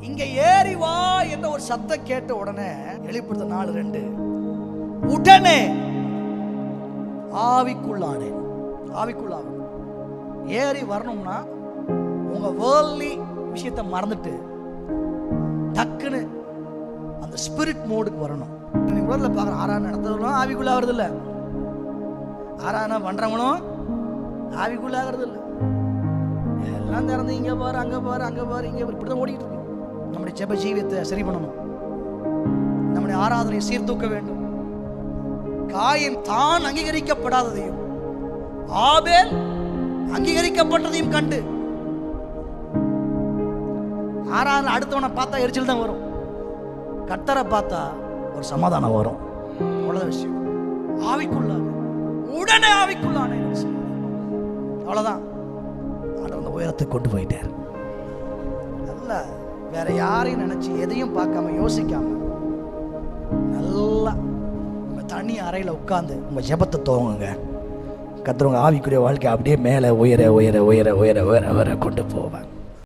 இங்க ஏறி வா என்ற ஒரு சத்தம் கேட்ட உடனே வெளிப்படுத்த 4:2 உடனே ஆவிக்குள்ளானே. ஆவிக்குள்ளாக ஏறி வரணும்னா உங்க வேர்ல்ட்லி விஷயத்தை மறந்துட்டு டக்குன்னு அந்த ஸ்பிரிட் மோடுக்கு வரணும். உலகத்தில் பார்க்குற ஆராதனை நடத்துறவங்களும் ஆவிக்குள்ளாகிறது இல்லை, ஆராதனை பண்றவங்களும் ஆவிக்குள்ளாகிறது இல்லை. எல்லாம் திறந்து இங்கே பாரு அங்கே பாரு அங்கே பாரு இங்கே இப்படி தான் ஓடிக்கிட்டு இருக்கு. நம்முடைய ஜெப ஜீவியத்தை சரி பண்ணணும், நம்முடைய ஆராதனை சீர்தூக்க வேண்டும். காயின் தான் அங்கீகரிக்கப்படாததையும் ஆபேல் அங்கீகரிக்கப்பட்டதையும் கண்டு ஆராதனை அடுத்தவனை பார்த்தா எரிச்சல் தான் வரும், கர்த்தரை பார்த்தா ஒரு சமாதானம் வரும். அவ்வளவுதான் விஷயம். ஆவிக்குள்ளாக உடனே ஆவிக்குள்ளான அவ்வளவுதான். அந்த உயரத்துக்கு கொண்டு போயிட்டார். நல்ல வேற யாரையும் நினைச்சு எதையும் பார்க்காம யோசிக்காம நல்லா உங்க தனி அறையில உட்கார்ந்து உங்க ஜெபத்தை துவங்குங்க. கர்த்தர் உங்க ஆவிக்குரிய வாழ்க்கை அப்படியே மேலே உயர உயர உயர உயர உயர உயர கொண்டு போவாங்க.